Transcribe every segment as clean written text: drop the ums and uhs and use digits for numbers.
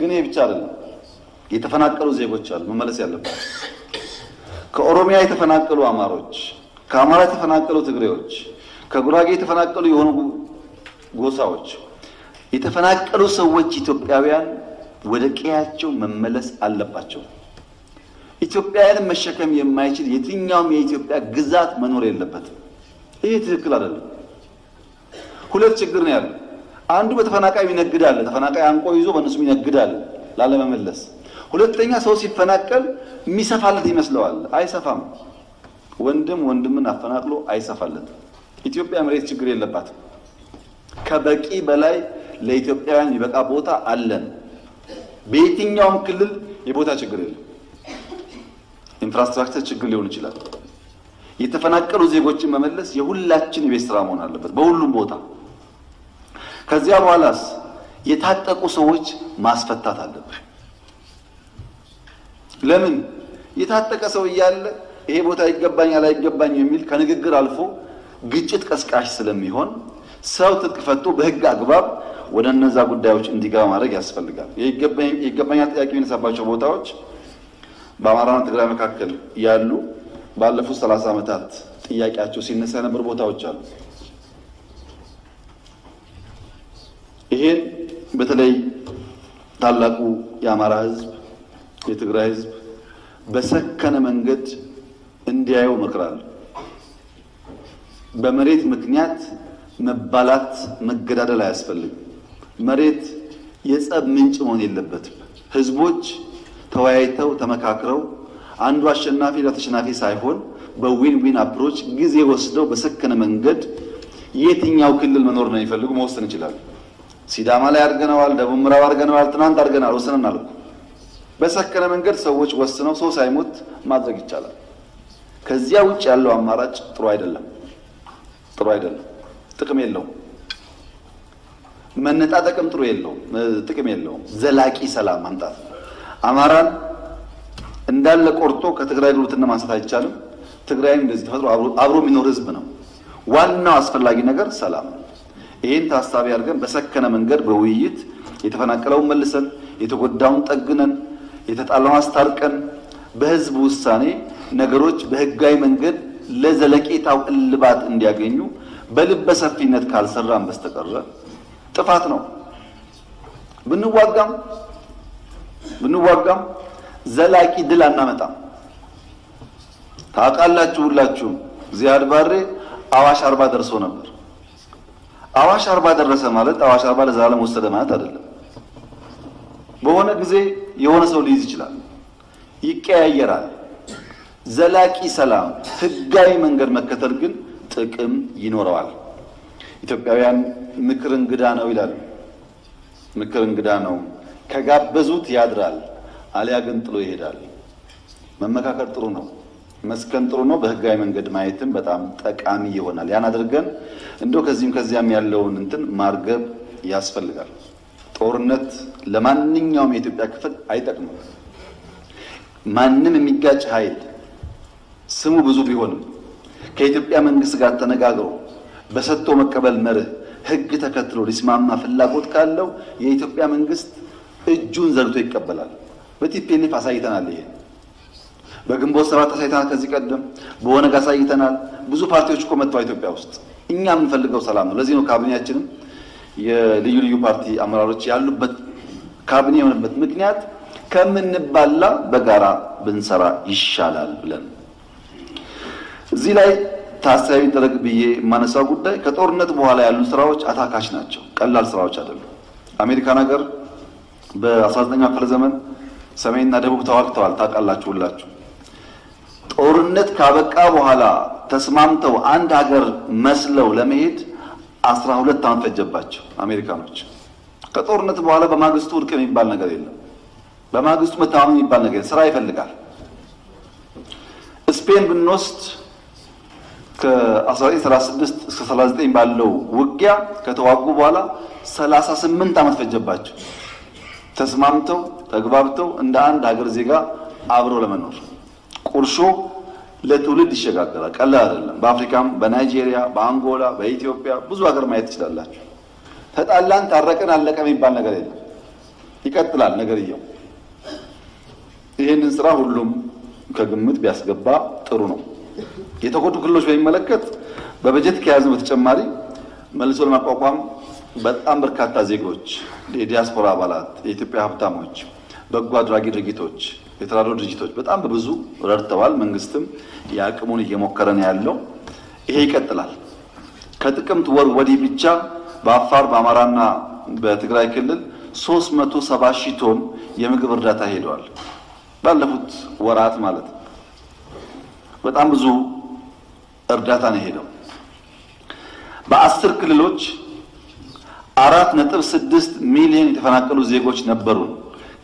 ግን ይሄ ብቻ አይደለም። የተፈናቀሉ ዜጎች አሉ መመለስ ያለባቸው። ከኦሮሚያ የተፈናቀሉ አማሮች፣ ከአማራ የተፈናቀሉ ትግሬዎች፣ ከጉራጌ የተፈናቀሉ የሆኑ ጎሳዎች፣ የተፈናቀሉ ሰዎች ኢትዮጵያውያን ወደ ቀያቸው መመለስ አለባቸው። ኢትዮጵያን መሸከም የማይችል የትኛውም የኢትዮጵያ ግዛት መኖር የለበትም። ይሄ ትክክል አይደለም። ሁለት ችግር ነው ያለው። አንዱ በተፈናቃይ ይነግዳል፣ ተፈናቃይ አንቆ ይዞ በእነሱ ይነግዳል ላለመመለስ። ሁለተኛ ሰው ሲፈናቀል የሚሰፋለት ይመስለዋል። አይሰፋም። ወንድም ወንድምን አፈናቅሎ አይሰፋለት። ኢትዮጵያ መሬት ችግር የለባትም። ከበቂ በላይ ለኢትዮጵያውያን ይበቃ ቦታ አለን። በየትኛውም ክልል የቦታ ችግር የለም። ኢንፍራስትራክቸር ችግር ሊሆን ይችላል። የተፈናቀሉ ዜጎችን መመለስ የሁላችን የቤት ስራ መሆን አለበት በሁሉም ቦታ። ከዚያ በኋላስ የታጠቁ ሰዎች ማስፈታት አለበት። ለምን የታጠቀ ሰው እያለ ይሄ ቦታ ይገባኛል አይገባኝ የሚል ከንግግር አልፎ ግጭት ቀስቃሽ ስለሚሆን ሰው ትጥቅ ፈቶ በህግ አግባብ ወደ እነዛ ጉዳዮች እንዲገባ ማድረግ ያስፈልጋል። የይገባኛል ጥያቄ የሚነሳባቸው ቦታዎች በአማራና ትግራይ መካከል ያሉ ባለፉት 30 ዓመታት ጥያቄያቸው ሲነሳ የነበሩ ቦታዎች አሉ። ይሄን በተለይ ታላቁ የአማራ ህዝብ የትግራይ ህዝብ በሰከነ መንገድ እንዲያየው መክራለሁ። በመሬት ምክንያት መባላት መገዳደል አያስፈልግም። መሬት የጸብ ምንጭ መሆን የለበትም። ህዝቦች ተወያይተው ተመካክረው አንዱ አሸናፊ ለተሸናፊ ሳይሆን በዊን ዊን አፕሮች ጊዜ ወስደው በሰከነ መንገድ የትኛው ክልል መኖር ነው የሚፈልጉ መወሰን ይችላል። ሲዳማ ላይ አድርገናል፣ ደቡብ ምዕራብ አድርገናል፣ ትናንት አድርገናል፣ ወሰነናል። በሰከነ መንገድ ሰዎች ወስነው ሰው ሳይሞት ማድረግ ይቻላል። ከዚያ ውጭ ያለው አማራጭ ጥሩ አይደለም። ጥቅም የለውም። መነጣጠቅም ጥቅም የለውም። ዘላቂ ሰላም ማምጣት አማራን እንዳለ ቆርጦ ከትግራይ ጉልበትና ማንሳት አይቻልም። ትግራይም እንደዚህ ተፈጥሮ አብሮ የሚኖር ህዝብ ነው። ዋናው አስፈላጊ ነገር ሰላም ነው። ይሄን ታሳቢ አድርገን በሰከነ መንገድ በውይይት የተፈናቀለውን መልሰን የተጎዳውን ጠግነን የተጣላውን አስታርቀን በህዝብ ውሳኔ ነገሮች በህጋዊ መንገድ ለዘለቄታው እልባት እንዲያገኙ በልበ ሰፊነት ካልሰራን በስተቀር ጥፋት ነው። ብንዋጋም ዘላቂ ድል አናመጣም። ታውቃላችሁ ሁላችሁም ዚያድ ባሬ አዋሽ 40 ደርሶ ነበር። አዋሽ 40 ደረሰ ማለት አዋሽ 40 ለዘላለም ወሰደ ማለት አይደለም። በሆነ ጊዜ የሆነ ሰው ሊይዝ ይችላል፣ ይቀያየራል። ዘላቂ ሰላም ህጋዊ መንገድ መከተል ግን ጥቅም ይኖረዋል። ኢትዮጵያውያን ምክር እንግዳ ነው ይላሉ። ምክር እንግዳ ነው፣ ከጋበዙት ያድራል፣ አሊያ ግን ጥሎ ይሄዳል። መመካከር ጥሩ ነው፣ መስከን ጥሩ ነው። በህጋዊ መንገድ ማየትም በጣም ጠቃሚ ይሆናል። ያን አድርገን እንደው ከዚያም ያለውን እንትን ማርገብ ያስፈልጋል። ጦርነት ለማንኛውም የኢትዮጵያ ክፍል አይጠቅምም። ማንም የሚጋጭ ኃይል ስሙ ብዙ ቢሆንም ከኢትዮጵያ መንግስት ጋር ተነጋግሮ በሰጥቶ መቀበል መርህ ህግ ተከትሎ ሊስማማ ፍላጎት ካለው የኢትዮጵያ መንግስት እጁን ዘርግቶ ይቀበላል። በቲፒኤልኤፍ አሳይተናል። ይሄ በግንቦት 7 አሳይተናል። ከዚህ ቀደም በኦነግ አሳይተናል። ብዙ ፓርቲዎች እኮ መጥተው ኢትዮጵያ ውስጥ እኛ የምንፈልገው ሰላም ነው። ለዚህ ነው ካቢኔያችንም የልዩ ልዩ ፓርቲ አመራሮች ያሉበት ካቢኔ የሆነበት ምክንያት ከምንባላ በጋራ ብንሰራ ይሻላል ብለን እዚህ ላይ ታሳቢ ደረግ ብዬ ማነሳው ጉዳይ ከጦርነት በኋላ ያሉ ስራዎች አታካሽ ናቸው። ቀላል ስራዎች አይደሉም። አሜሪካን ሀገር በ19ኛው ክፍለ ዘመን ሰሜንና ደቡብ ተዋግተዋል። ታውቃላችሁ ሁላችሁ። ጦርነት ካበቃ በኋላ ተስማምተው አንድ ሀገር መስለው ለመሄድ 12 ዓመት ፈጀባቸው አሜሪካኖች። ከጦርነት በኋላ በማግስቱ እርቅ የሚባል ነገር የለም። በማግስቱ መተማመን የሚባል ነገር ስራ ይፈልጋል። ስፔን ብንወስድ ከ1936 እስከ 39 ባለው ውጊያ ከተዋጉ በኋላ 38 ዓመት ፈጀባቸው ተስማምተው ተግባብተው እንደ አንድ ሀገር ዜጋ አብረው ለመኖር። ቁርሾ ለትውልድ ይሸጋገራል። ቀላል አይደለም። በአፍሪካም በናይጄሪያ በአንጎላ በኢትዮጵያ ብዙ ሀገር ማየት ትችላላችሁ። ተጣላን ታረቀን አለቀ የሚባል ነገር የለም። ይቀጥላል ነገርየው። ይሄንን ስራ ሁሉም ከግምት ቢያስገባ ጥሩ ነው። የተጎዱ ክልሎች በሚመለከት በበጀት ከያዝነው በተጨማሪ መልሶ ለማቋቋም በጣም በርካታ ዜጎች፣ የዲያስፖራ አባላት፣ የኢትዮጵያ ሀብታሞች፣ በጎ አድራጊ ድርጅቶች፣ የተራድኦ ድርጅቶች በጣም በብዙ ረድተዋል። መንግስትም የአቅሙን እየሞከረ ነው ያለው። ይሄ ይቀጥላል። ከጥቅምት ወር ወዲህ ብቻ በአፋር በአማራና በትግራይ ክልል 370 ሺህ ቶን የምግብ እርዳታ ሄደዋል። ባለፉት ወራት ማለት በጣም ብዙ እርዳታ ነው ሄደው። በ10 ክልሎች 4.6 ሚሊዮን የተፈናቀሉ ዜጎች ነበሩ።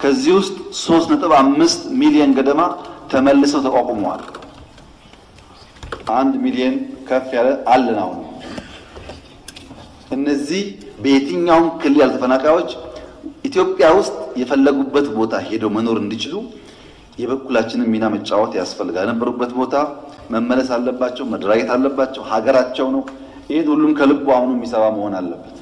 ከዚህ ውስጥ 3.5 ሚሊዮን ገደማ ተመልሰው ተቋቁመዋል። 1 ሚሊዮን ከፍ ያለ አለን አሁን። እነዚህ በየትኛውም ክልል ያሉ ተፈናቃዮች ኢትዮጵያ ውስጥ የፈለጉበት ቦታ ሄደው መኖር እንዲችሉ የበኩላችንን ሚና መጫወት ያስፈልጋል። የነበሩበት ቦታ መመለስ አለባቸው፣ መደራጀት አለባቸው። ሀገራቸው ነው። ይሄን ሁሉም ከልቡ አምኖ የሚሰራ መሆን አለበት።